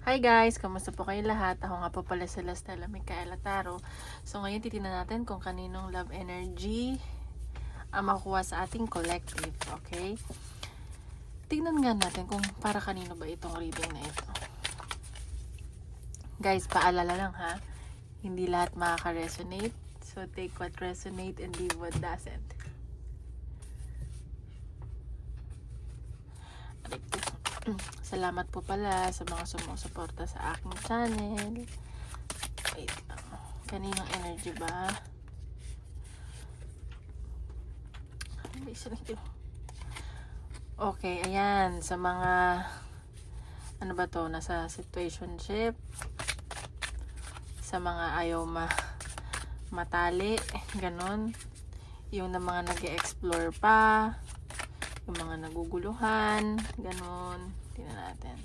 Hi guys! Kamusta po kayo lahat? Ako nga po pala si Stella Micaela Taro. So ngayon titignan natin kung kaninong love energy ang makuha sa ating collective. Okay? Tignan nga natin kung para kanino ba itong reading na ito. Guys, paalala lang ha. Hindi lahat makaka-resonate. So take what resonate and leave what doesn't. Salamat po pala sa mga sumusuporta sa aking channel. Wait lang. Kaninong energy ba? Okay, ayan. Sa mga ano ba to? Nasa situationship. Sa mga ayaw matali. Ganon. Yung na mga nag-e-explore pa. Yung mga naguguluhan. Ganon. Tingnan natin.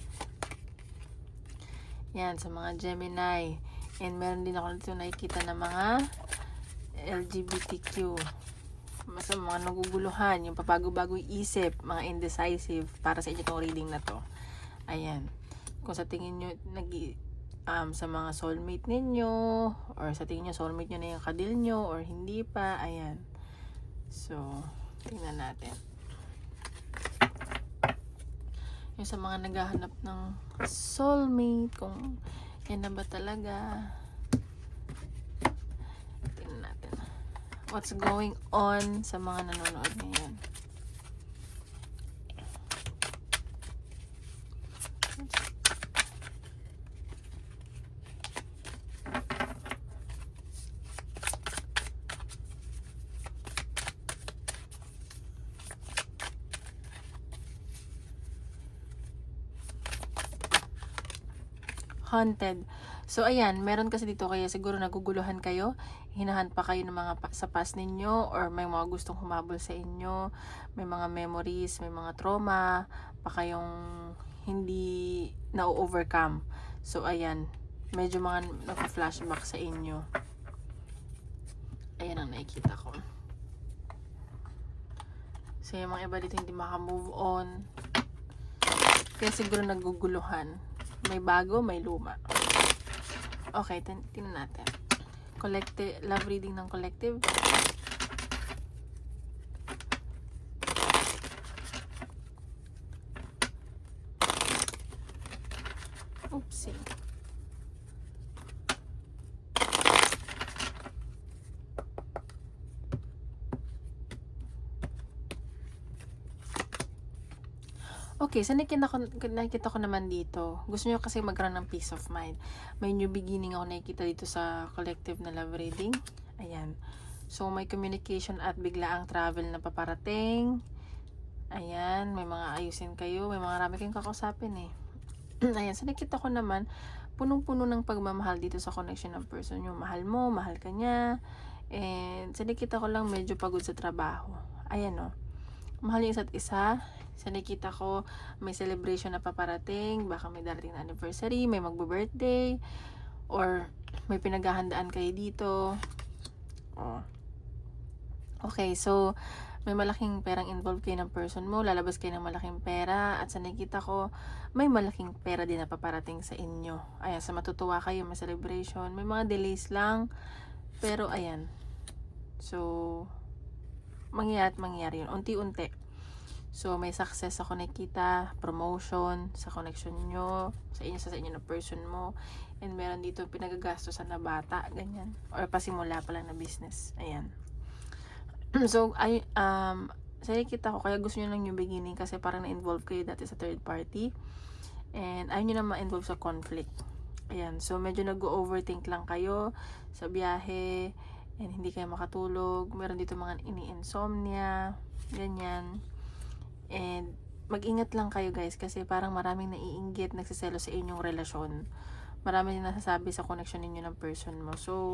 Yan, sa mga Gemini. And meron din ako dito nakikita na mga LGBTQ. Sa mga naguguluhan, yung papago-bago isip, mga indecisive, para sa inyo itong reading na to. Ayan. Kung sa tingin nyo, sa mga soulmate ninyo, or sa tingin nyo, soulmate nyo na yung kadil nyo, or hindi pa, ayan. So, tingnan natin. Yung sa mga naghahanap ng soulmate, kung yan na ba talaga. Tingnan natin. What's going on sa mga nanonood ngayon. Haunted. So, ayan, meron kasi dito kaya siguro naguguluhan kayo, hinahan pa kayo ng mga sa past ninyo, or may mga gustong humabol sa inyo, may mga memories, may mga trauma, pa kayong hindi na-overcome. So, ayan, medyo mga nagpa-flashback sa inyo. Ayan ang nakikita ko. So, yung mga iba dito hindi maka-move on. Kaya siguro naguguluhan. May bago, may luma. Okay, tingnan natin. Collective, love reading ng collective. Oopsie. Okay, so nakikita ko naman dito. Gusto nyo kasi magkaroon ng peace of mind. May new beginning ako nakikita dito sa collective na love reading. Ayan. So, may communication at biglaang travel na paparating. Ayan, may mga ayusin kayo. May mga rami kayong kakausapin eh. Ayan, so nakikita ko naman, punong-puno ng pagmamahal dito sa connection ng person. Yung mahal mo, mahal ka niya. And so nakikita ko lang medyo pagod sa trabaho. Ayan o. Mahal yung isa't isa. So nakikita ko may celebration na paparating. Baka may darating na anniversary, may magbo-birthday, or may pinaghahandaan kayo dito. Oh. Okay, so may malaking perang involved kayo ng person mo, lalabas kayo ng malaking pera, at sa nakikita ko, may malaking pera din na paparating sa inyo. Ayan, sa matutuwa kayo, may celebration, may mga delays lang, pero ayan. So, mangyayari yun, unti-unti. So, may success ako nakikita, promotion sa connection nyo, sa inyo na person mo, and meron dito pinagagastosan na bata, ganyan, or pasimula pa lang na business. Ayan. So, sa nakikita ko, kaya gusto nyo lang yung beginning kasi parang na-involve kayo dati sa third party, and ayaw nyo na ma-involve sa conflict. Ayan, so medyo nag-overthink lang kayo sa biyahe, and hindi kayo makatulog. Meron dito mga ini-insomnia, ganyan. And mag-ingat lang kayo guys, kasi parang maraming naiinggit, nagsiselo sa inyong relasyon. Marami din nasasabi sa connection ninyo ng person mo. So,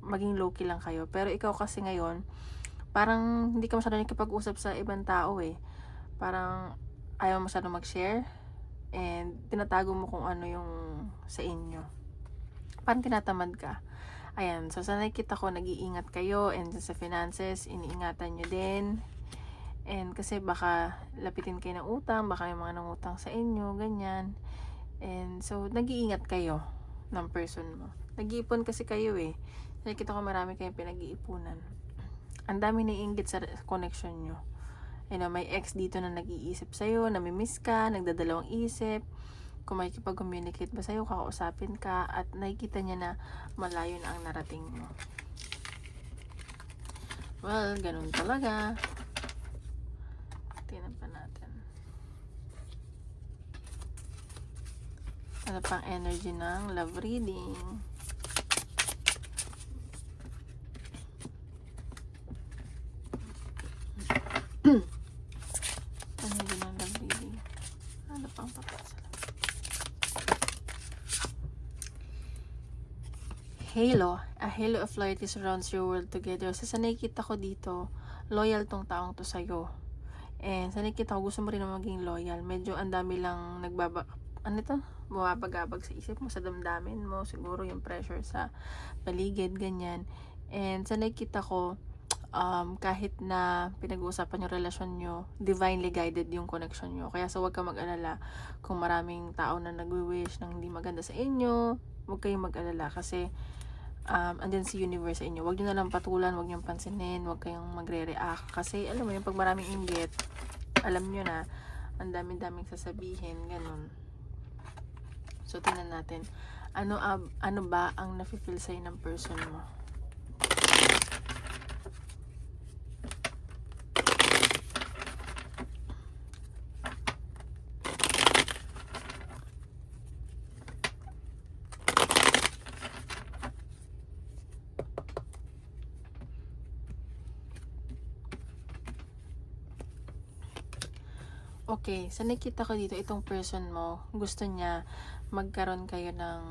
maging low-key lang kayo. Pero ikaw kasi ngayon, parang hindi ka masyado nakikipag-usap sa ibang tao eh. Parang ayaw masyado mag-share, and tinatago mo kung ano yung sa inyo. Parang tinatamad ka. Ayan, so sa nakikita ko, nag-iingat kayo, and sa finances, iniingatan nyo din. And kasi baka lapitin kayo ng utang, baka may mga nangutang sa inyo, ganyan. And So, nag-iingat kayo ng person mo. Nag-iipon kasi kayo eh. Nakikita ko marami kayong pinag-iipunan. Ang dami naiinggit sa connection nyo. May ex dito na nag-iisip sa'yo, namimiss ka, nagdadalawang isip. Kung makikipag-communicate ba sa'yo, kakausapin ka, at nakikita niya na malayo na ang narating mo. Well, ganun talaga. Tingnan pa natin. Ano pang energy ng love reading? Energy ng love reading. Ano pang papasala? Halo. A halo of light surrounds your world together. So, sa nakikita ko dito, loyal tong taong to sa'yo. And sa nakikita ko, gusto mo rin na maging loyal. Medyo ang dami lang bumabagabag sa isip mo, sa damdamin mo. Siguro yung pressure sa paligid, ganyan. And sa nakikita ko, kahit na pinag-uusapan yung relasyon nyo, divinely guided yung connection nyo. Kaya huwag ka mag-alala kung maraming tao na nagwi-wish ng hindi maganda sa inyo. Huwag kayong mag-alala kasi andyan si universe sa inyo. Huwag nyo na lang patulan, huwag nyo pansinin, huwag kayong magre-react. Kasi alam mo yung pag maraming inggit, alam nyo na, ang daming sasabihin, ganun. So, tingnan natin. Ano ba ang nafe-feel sa'yo ng person mo? Okay, sa nakita ko dito, itong person mo, gusto niya magkaroon kayo ng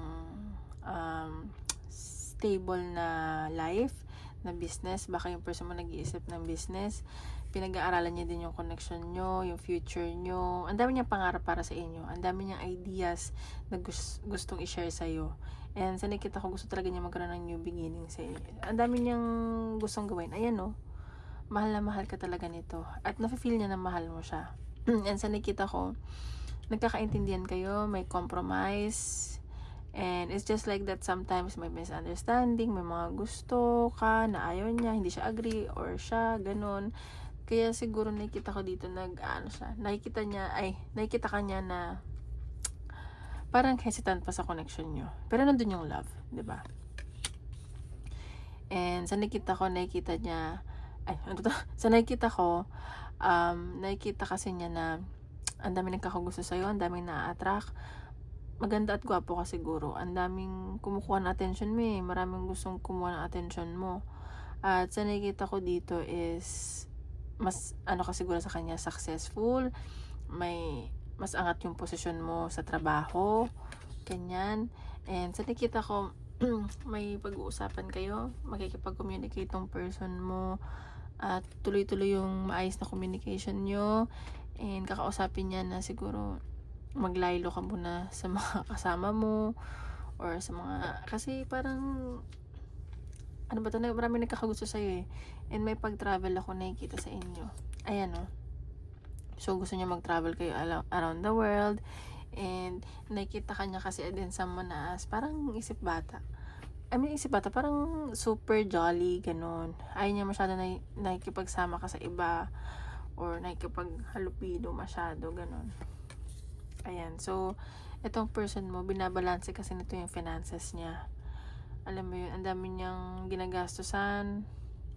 stable na life, na business. Baka yung person mo nag-iisip ng business. Pinag-aaralan niya din yung connection nyo, yung future nyo. Ang dami niyang pangarap para sa inyo. Ang dami niyang ideas na gustong i-share sa'yo. And sa nakita ko, gusto talaga niya magkaroon ng new beginning sa inyo. Ang dami niyang gustong gawin. Ayan no, mahal na mahal ka talaga nito. At nafe-feel niya na mahal mo siya. And sa nakita ko, nagkakaintindihan kayo, may compromise, and it's just like that sometimes may misunderstanding, may mga gusto ka na ayaw niya, hindi siya agree, or siya, ganun. Kaya siguro nakikita ko dito nakikita ka niya na parang hesitant pa sa connection nyo. Pero nandun yung love, di ba? And sa nakita niya, nakikita kasi niya na ang daming nagkakagusto sa'yo, ang daming na-attract. Maganda at gwapo ka siguro. Ang daming kumukuha ng attention mo eh. Maraming gustong kumuha ng attention mo. At sa nakikita ko dito is mas ka siguro sa kanya, successful. Mas angat yung posisyon mo sa trabaho. Ganyan. And sa nakikita ko, may pag-uusapan kayo. Makikipag-communicate tong person mo. At tuloy-tuloy yung maayos na communication nyo. And kakausapin niya na siguro maglaylo ka muna sa mga kasama mo. Or sa mga, kasi parang marami nagkakagusto sa'yo eh. And may pag-travel ako nakikita sa inyo. Ayan o. So gusto niya mag-travel kayo around the world. And nakikita ka niya kasi din sa manaas. Parang isip bata, parang super jolly, ganun. Ayaw niya masyado na nakikipagsama ka sa iba or nakikipaghalupido masyado, ganun. Ayan, so itong person mo, binabalanse kasi nito yung finances niya. Alam mo yun, ang dami niyang ginagastusan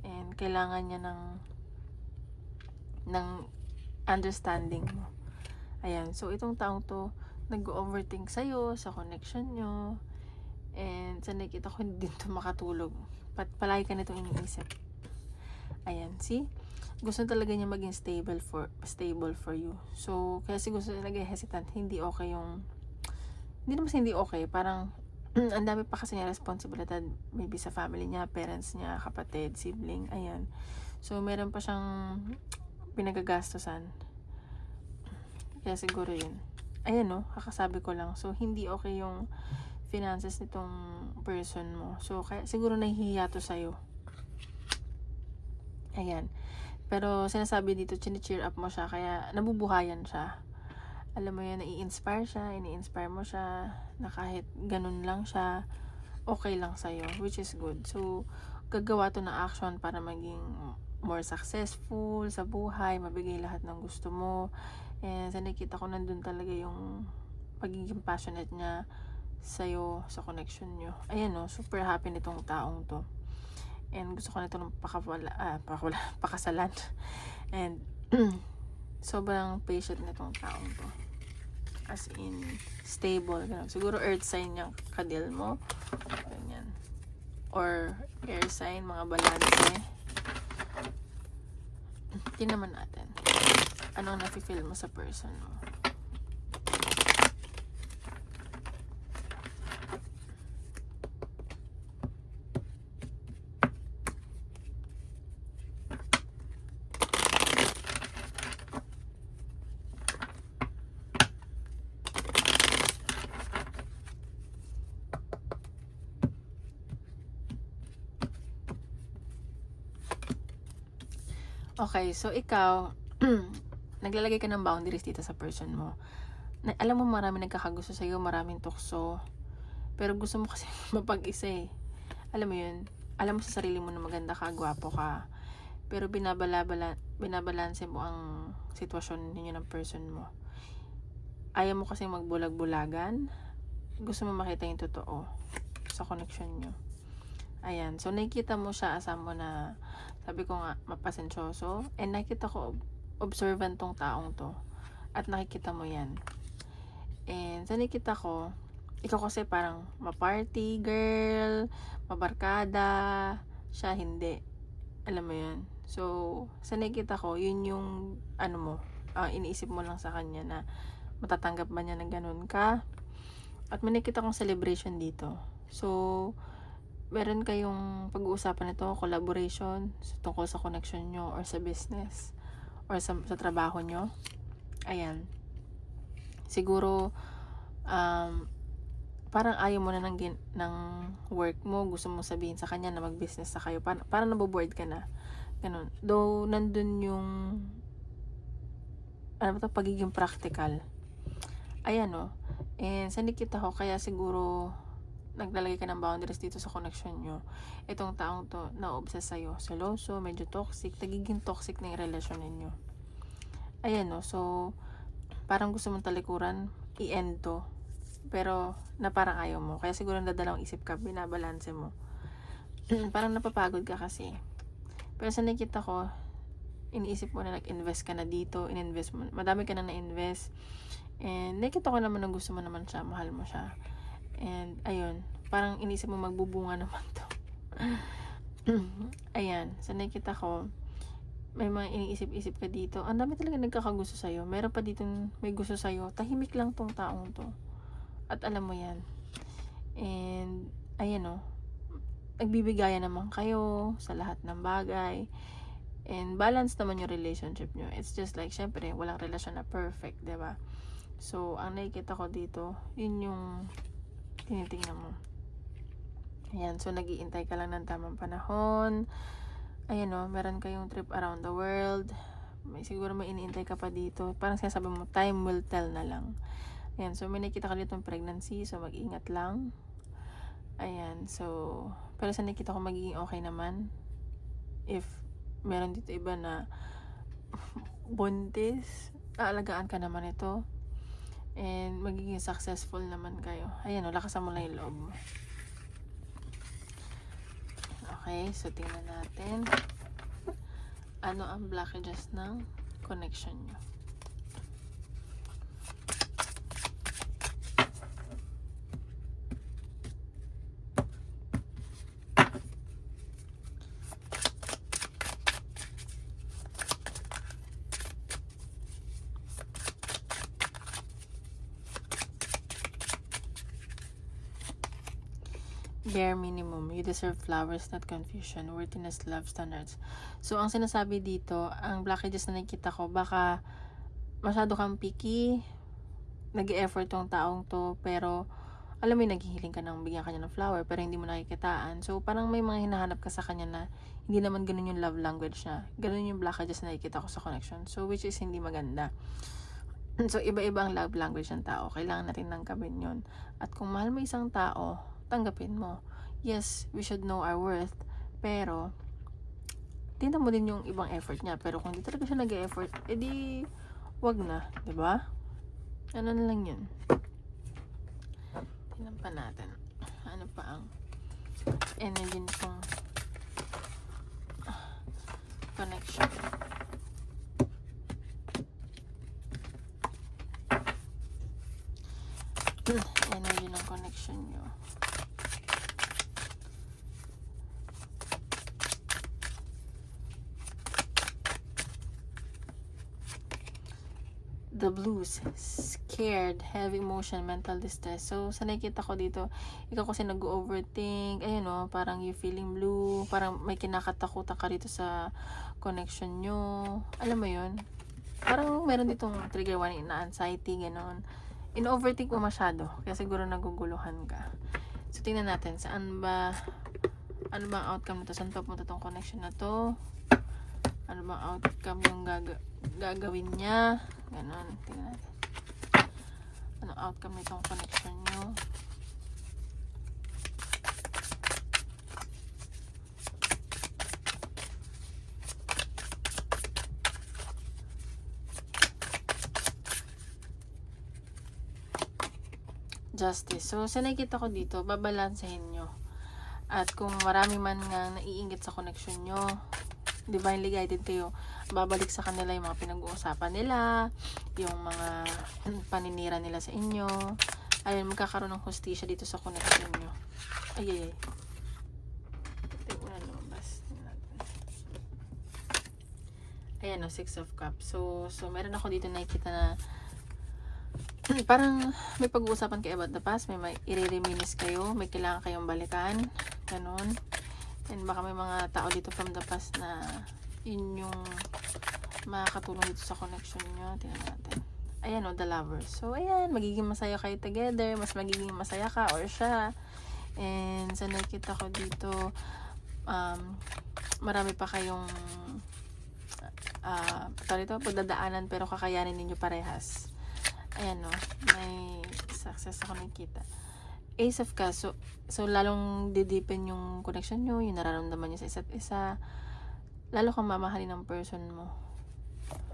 and kailangan niya ng understanding mo. Ayan, so itong taong to, nag-overthink sa'yo, sa connection nyo. And sa nakikita ko, hindi din ito makatulog. Palagi ka nitong iniisip. Ayan, see? Gusto talaga niya maging stable for you. So, kaya siguro nag-hesitant, hindi okay yung, hindi naman hindi okay, parang, ang dami pa kasi niya responsibilidad, maybe sa family niya, parents niya, kapatid, sibling, ayan. So, meron pa siyang pinagagastosan. Kaya siguro yun. Ayan no, kakasabi ko lang. So, hindi okay yung finances nitong person mo. So, kaya siguro nahihiya to sa'yo. Ayan. Pero, sinasabi dito, chine-cheer up mo siya. Kaya, nabubuhayan siya. alam mo yun, nai-inspire siya, ini-inspire mo siya, na kahit ganun lang siya, okay lang sa'yo, which is good. So, gagawa to ng action para maging more successful sa buhay, mabigay lahat ng gusto mo. And sa nakita ko, nandun talaga yung pagiging passionate niya sa'yo, sa connection nyo. Ayan no, super happy nitong taong to. And gusto ko na ito ng pakasalan. And sobrang patient nitong taong to. As in, stable. Ganun. Siguro earth sign yung kadil mo. Ganyan. Or air sign, mga balanse. Tingnan natin. Ano ang nafe-feel mo sa person mo? Okay, so ikaw, naglalagay ka ng boundaries dito sa person mo. Alam mo, marami nagkakagusto sa'yo, maraming tukso. Pero gusto mo kasi mapag-isa eh. Alam mo yun, alam mo sa sarili mo na maganda ka, gwapo ka. Pero binabalanse mo ang sitwasyon ninyo ng person mo. Ayaw mo kasi magbulag-bulagan. Gusto mo makita yung totoo sa connection nyo. Ayan, so nakikita mo siya, asam mo na, sabi ko nga, mapasensyoso. And nakita ko, observant tong taong to. At nakikita mo yan. And sa nakita ko, ikaw kasi parang ma-party girl, mabarkada, siya hindi. Alam mo yun. So, sa nakita ko, yun yung, ano mo, iniisip mo lang sa kanya na matatanggap ba niya na ganun ka. At may nakita kong celebration dito. So, meron kayong pag-uusapan nito, collaboration, tungkol sa connection nyo, or sa business, or sa trabaho nyo. Ayan. Siguro, parang ayaw mo na ng work mo, gusto mo sabihin sa kanya na mag-business na kayo, parang naboboard ka na. Ganun. Though, nandun yung, pagiging practical. Ayan, no? And sa nakita ko, kaya siguro, naglalagay ka ng boundaries dito sa connection nyo. Itong taong to, na-obsess sa'yo. Seloso, medyo toxic, nagiging toxic na yung relasyon ninyo. Ayan, no? So, parang gusto mong talikuran, i-end to. Pero, na parang ayaw mo. Kaya siguro nadalawang isip ka, binabalanse mo. Parang napapagod ka kasi. Pero sa nakita ko, iniisip mo na nag-invest ka na dito, in-invest mo, madami ka na na-invest. And nakita ko naman na gusto mo naman siya, mahal mo siya. And, ayun, parang inisip mo magbubunga naman to. Ayan, so nakita ko, may mga iniisip-isip ka dito. Ang dami talaga nagkakagusto sa'yo. Meron pa dito may gusto sa'yo. Tahimik lang tong taong to. At alam mo yan. And, ayan o, nagbibigayan naman kayo sa lahat ng bagay. And, balance naman yung relationship nyo. It's just like, syempre, walang relasyon na perfect, diba? So, ang nakikita ko dito, yun yung tinitingnan mo. Ayan, so nag-iintay ka lang ng tamang panahon. Ayan o, meron kayong trip around the world. Siguro may iniintay ka pa dito. Parang sinasabi mo, time will tell na lang. Ayan, so may nakita ka dito ng pregnancy, so mag-ingat lang. Ayan, so, pero sa nakita ko magiging okay naman. If meron dito iba na buntis, aalagaan ka naman ito. And magiging successful naman kayo. Ayan o, lakasan mo lang yung loob mo. Okay, so tingnan natin. Ano ang blockages ng connection nyo? Bare minimum. You deserve flowers, not confusion. Worthiness, love, standards. So, ang sinasabi dito, ang blockages na nakikita ko, baka masyado kang picky, nag-e-effort tong taong to, pero alam mo yung naghihiling ka ng bigyan kanya ng flower, pero hindi mo nakikitaan. So, parang may mga hinahanap ka sa kanya na hindi naman ganun yung love language niya. Ganun yung blockages na nakikita ko sa connection. So, which is hindi maganda. So, iba-iba ang love language ng tao. Kailangan natin tanggapin yun. At kung mahal mo isang tao, tanggapin mo. Yes, we should know our worth. Pero, tingnan mo din yung ibang effort niya. Pero kung di talaga siya nag-e-effort, edi, wag na. Diba? Ano na lang yun. Tingnan pa natin. Ano pa ang energy nitong connection. Energy ng connection nyo. The blues, scared, heavy emotion, mental distress. So, sa nakikita ko dito, ikaw kasi nag-overthink, ayun o, parang you feeling blue, parang may kinakatakutan ka rito sa connection nyo. Alam mo yun? Parang meron ditong trigger warning na anxiety, gano'n. In-overthink mo masyado, kaya siguro naguguluhan ka. So, tingnan natin, ano ba ang outcome nito? Saan papunta tong connection na to? Ano bang outcome yung gagawin niya? Ganon, tingnan natin. Ano outcome nitong connection nyo? Justice. So, sa nakikita ko dito, babalansahin nyo. At kung marami man nga naiinggit sa connection nyo, divinely guided kayo, babalik sa kanila yung mga pinag-uusapan nila, yung mga paninira nila sa inyo. Ayun, magkakaroon ng hustisya dito sa connection nyo. Ay. Ito yung unang lumabas. Ayan o, 6 of Cups. So meron ako dito nakikita na parang may pag-uusapan kayo about the past, may i-reminisce kayo, may kailangan kayong balikan, ganun. And baka may mga tao dito from the past na yun yung makakatulong dito sa connection nyo. Tingnan natin. Ayan o, the lovers. So, ayan, magiging masaya kayo together, mas magiging masaya ka or siya. And sa nakita ko dito, marami pa kayong pagdadaanan pero kakayanin ninyo parehas. Ayan o, may success ako nakikita. Ace of Cups, so lalong dideepen yung connection nyo, yung nararamdaman nyo sa isa't isa, lalo kang mamahalin ng person mo.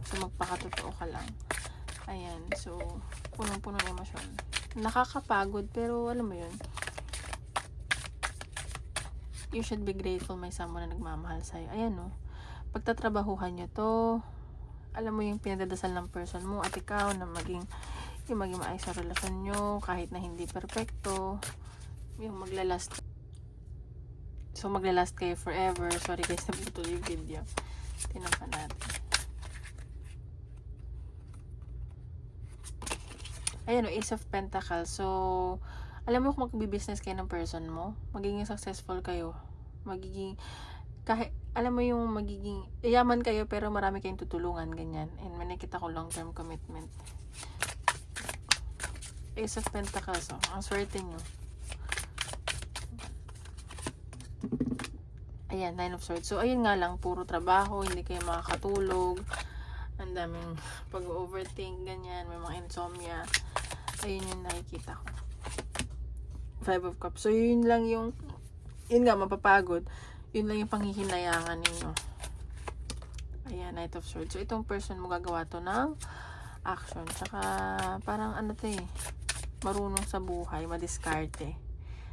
So magpakatotoo ka lang. Ayan, so punong-puno ng emosyon. Nakakapagod, pero alam mo yun, you should be grateful may someone na nagmamahal sa'yo. Ayan o, pagtatrabahuhan nyo to, alam mo yung pinagdadasal ng person mo at ikaw na maging maayos sa relasyon nyo kahit na hindi perfecto, yung maglalast. So maglalast kayo forever. Sorry guys, naputol yung video. Tingnan pa natin. Ayan o, Ace of Pentacles. So alam mo kung magbi-business kayo ng person mo, magiging successful kayo, magiging kahit, alam mo yung magiging yaman kayo pero marami kayong tutulungan, ganyan. And may nakita ko long-term commitment. Ace of Pentacles, ang swerte nyo. Ayan, 9 of Swords. So, ayun nga lang, puro trabaho, hindi kayo makakatulog, ang daming pag-overthink, ganyan, may mga insomnia. Ayun yung nakikita ko. 5 of Cups. So, yun lang yung, yun nga, mapapagod. Yun lang yung panghihinayangan ninyo. Ayan, Knight of Swords. So, itong person mo gagawa to ng action. Tsaka, parang ano to eh, marunong sa buhay, madiskarte.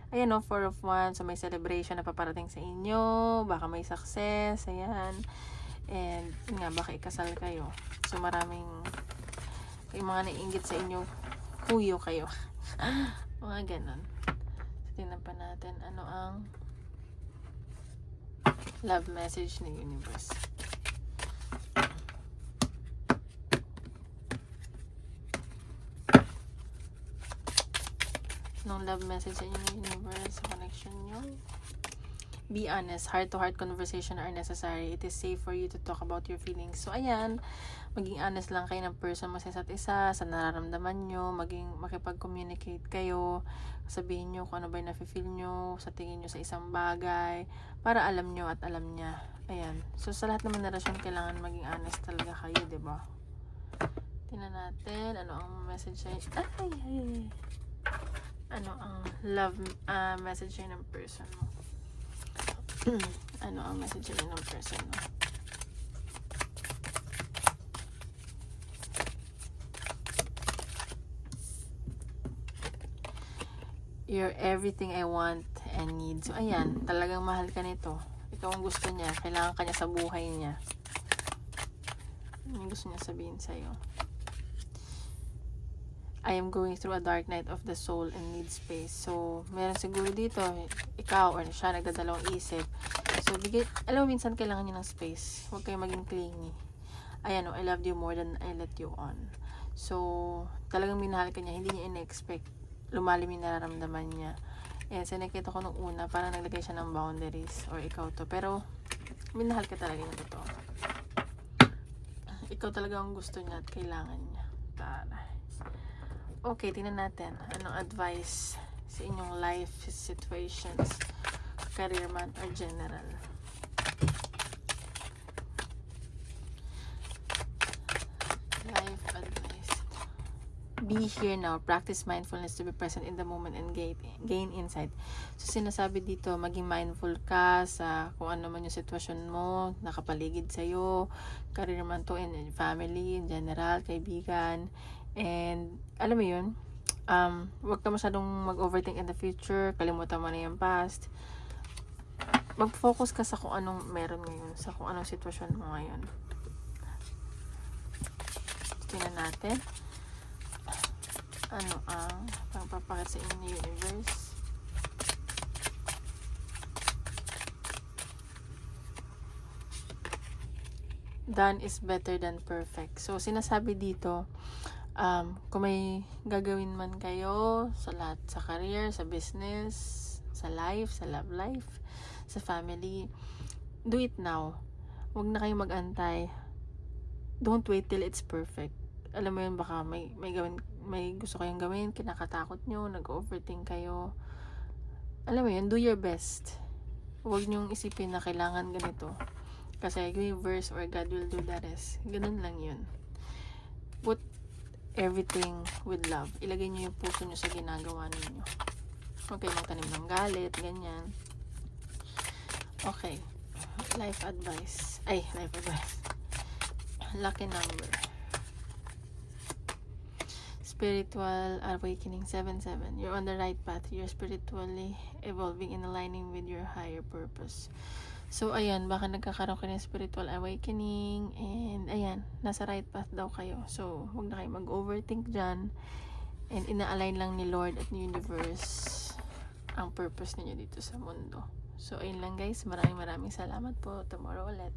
Ayan o, 4 of Wands. So, may celebration na paparating sa inyo. Baka may success. Ayan. And, yun nga, baka ikasal kayo. So, maraming, yung mga naiinggit sa inyo, huyo kayo. Mga ganon. So, tingnan pa natin ano ang love message ng universe. Nung love message sa inyo ng universe, connection nyo. Be honest. Heart-to-heart conversation are necessary. It is safe for you to talk about your feelings. So, ayan, maging honest lang kayo ng person mo sa isa't isa, sa nararamdaman nyo, makipag-communicate kayo, sabihin nyo kung ano ba yung nafe-feel nyo, sa tingin nyo sa isang bagay, para alam nyo at alam niya. Ayan. So, sa lahat naman na relasyon, kailangan maging honest talaga kayo, diba? Tingnan natin, ano ang message sa'yo. Ay. Ano ang love message sa'yo ng person mo. Ano ang message sa'yo ng person mo. You're everything I want and need. So, ayan, talagang mahal ka nito. Ikaw ang gusto niya. Kailangan ka niya sa buhay niya. Ano yung gusto niya sabihin sa'yo? I am going through a dark night of the soul and need space. So, meron siguro dito, ikaw or siya nagdadalawang isip. So, alam mo, minsan kailangan niya ng space. Huwag kayo maging clingy. Ayan, I loved you more than I let you on. So, talagang minahal ka niya. Hindi niya in-expect lumalim yung nararamdaman niya. And so, nakita ko nung una, parang naglagay siya ng boundaries or ikaw to. Pero, minahal ka talaga yung totoo. Ikaw talaga ang gusto niya at kailangan niya. Okay, tingnan natin. Anong advice sa inyong life situations, career man or general? Life advice. Be here now. Practice mindfulness to be present in the moment and gain insight. So, sinasabi dito, maging mindful ka sa kung ano man yung sitwasyon mo, nakapaligid sa'yo, career man to, in family, in general, kaibigan. And, alam mo yun, huwag ka masyadong mag-overthink in the future, kalimutan mo na yung past. Mag-focus ka sa kung anong meron ngayon, sa kung anong sitwasyon mo ngayon. Tingnan natin. Ano ang pagpapakita sa inyo ni universe? Done is better than perfect. So, sinasabi dito, kung may gagawin man kayo sa lahat, sa career, sa business, sa life, sa love life, sa family, do it now. Huwag na kayong mag-antay. Don't wait till it's perfect. Alam mo yun, baka may gusto kayong gawin, kinakatakot nyo, nag-overthink kayo. Alam mo yun, do your best. Huwag nyong isipin na kailangan ganito. Kasi universe or God will do the rest. Ganun lang yun. Put everything with love. Ilagay nyo yung puso nyo sa ginagawa ninyo. Huwag kayo magtanim ng galit, ganyan. Okay. Life advice. Lucky number. Spiritual awakening 77. You're on the right path. You're spiritually evolving and aligning with your higher purpose. So, ayan, baka nagkakaroon kayo ng spiritual awakening and, ayan, nasa right path daw kayo. So, huwag na kayo mag-overthink dyan and ina-align lang ni Lord at ni Universe ang purpose niyo dito sa mundo. So, ayun lang guys. Maraming salamat po. Tomorrow ulit.